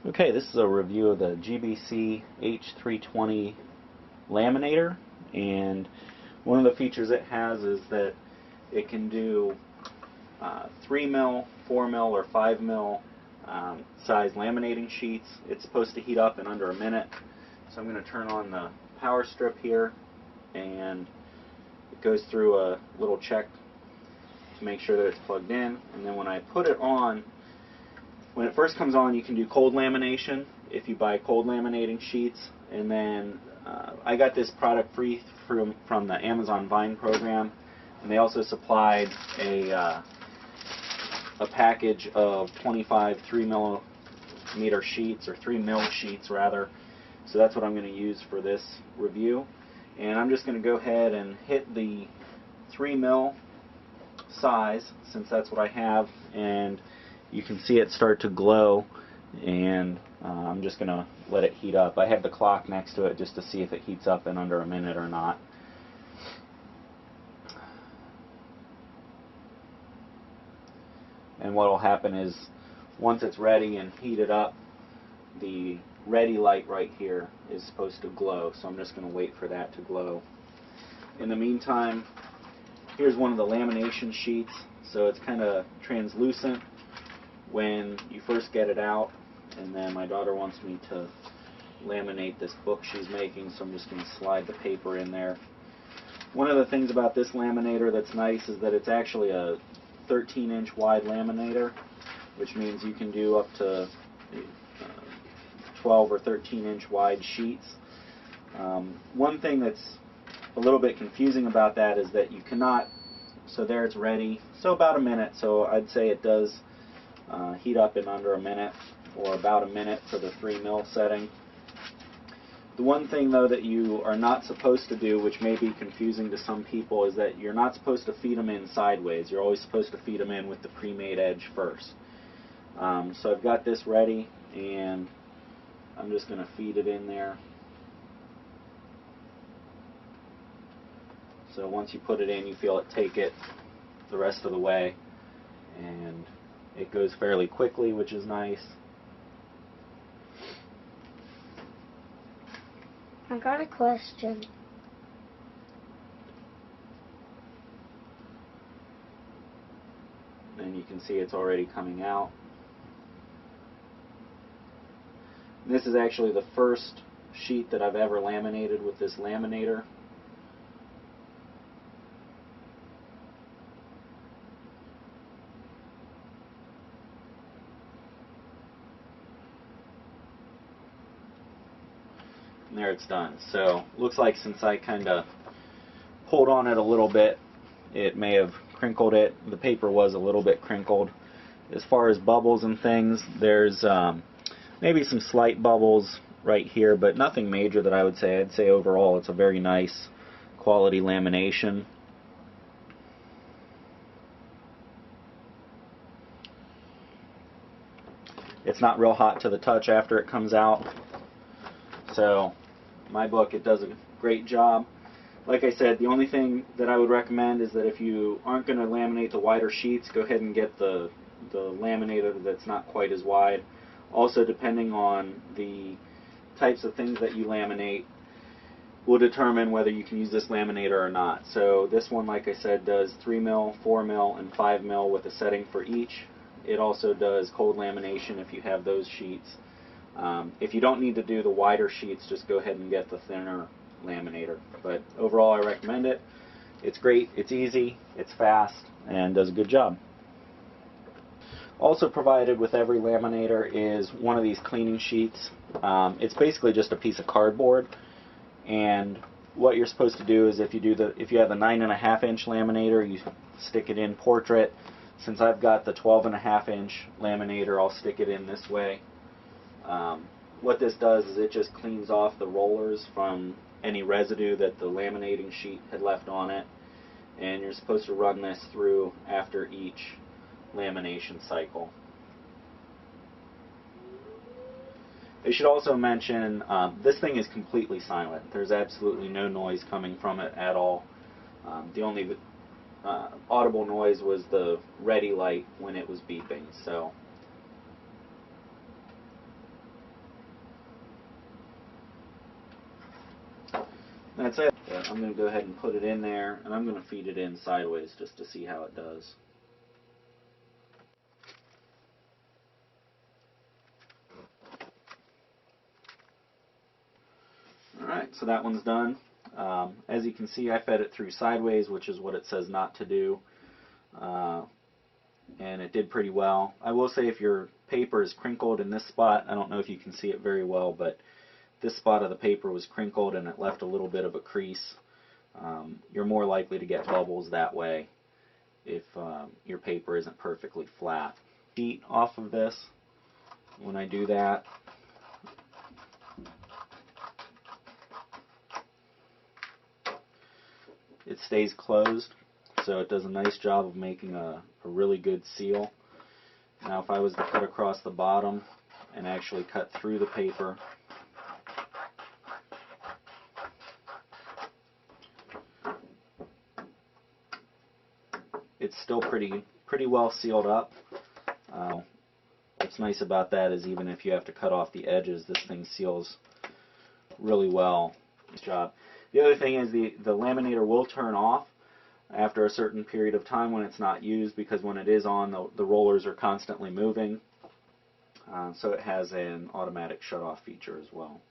Okay, this is a review of the GBC H320 Laminator, and one of the features it has is that it can do 3 mil, 4 mil, or 5 mil size laminating sheets. It's supposed to heat up in under a minute, so I'm going to turn on the power strip here, and it goes through a little check to make sure that it's plugged in, and then when I put it on, when it first comes on, you can do cold lamination if you buy cold laminating sheets, and then I got this product free from the Amazon Vine program, and they also supplied a package of 25 3 millimeter sheets, or 3 mil sheets rather. So that's what I'm going to use for this review, and I'm just going to go ahead and hit the 3 mil size since that's what I have, and you can see it start to glow, and I'm just going to let it heat up. I have the clock next to it just to see if it heats up in under a minute or not. And what will happen is once it's ready and heated up, the ready light right here is supposed to glow, so I'm just going to wait for that to glow. In the meantime, here's one of the lamination sheets. So it's kind of translucent when you first get it out, and then my daughter wants me to laminate this book she's making, so I'm just going to slide the paper in there. One of the things about this laminator that's nice is that it's actually a 13-inch wide laminator, which means you can do up to 12 or 13-inch wide sheets. One thing that's a little bit confusing about that is that you cannot, so there it's ready, so about a minute, so I'd say it does heat up in under a minute, or about a minute for the 3 mil setting. The one thing though that you are not supposed to do, which may be confusing to some people, is that you're not supposed to feed them in sideways. You're always supposed to feed them in with the pre-made edge first. So I've got this ready, and I'm just going to feed it in there. So once you put it in, you feel it take it the rest of the way, and it goes fairly quickly, which is nice. I got a question. And you can see it's already coming out. And this is actually the first sheet that I've ever laminated with this laminator. And there it's done. So looks like since I kind of pulled on it a little bit, it may have crinkled it. The paper was a little bit crinkled. As far as bubbles and things, there's maybe some slight bubbles right here, but nothing major that I would say. I'd say overall it's a very nice quality lamination. It's not real hot to the touch after it comes out. So in my book, it does a great job. Like I said, the only thing that I would recommend is that if you aren't going to laminate the wider sheets, go ahead and get the laminator that's not quite as wide. Also, depending on the types of things that you laminate will determine whether you can use this laminator or not. So this one, like I said, does 3 mil, 4 mil, and 5 mil with a setting for each. It also does cold lamination if you have those sheets. If you don't need to do the wider sheets, just go ahead and get the thinner laminator. But overall, I recommend it. It's great, it's easy, it's fast, and does a good job. Also provided with every laminator is one of these cleaning sheets. It's basically just a piece of cardboard, and what you're supposed to do is if you have the 9.5-inch laminator, you stick it in portrait. Since I've got the 12.5-inch laminator, I'll stick it in this way. What this does is it just cleans off the rollers from any residue that the laminating sheet had left on it, and you're supposed to run this through after each lamination cycle. I should also mention this thing is completely silent. There's absolutely no noise coming from it at all. The only audible noise was the ready light when it was beeping. So That's it. I'm going to go ahead and put it in there, and I'm going to feed it in sideways just to see how it does. Alright, so that one's done. As you can see, I fed it through sideways, which is what it says not to do. And it did pretty well. I will say if your paper is crinkled in this spot, I don't know if you can see it very well, but this spot of the paper was crinkled and it left a little bit of a crease. You're more likely to get bubbles that way if your paper isn't perfectly flat. Heat off of this when I do that. It stays closed, so it does a nice job of making a really good seal. Now if I was to cut across the bottom and actually cut through the paper, it's still pretty well sealed up. What's nice about that is even if you have to cut off the edges, this thing seals really well. Nice job. The other thing is the laminator will turn off after a certain period of time when it's not used, because when it is on, the rollers are constantly moving. So it has an automatic shut-off feature as well.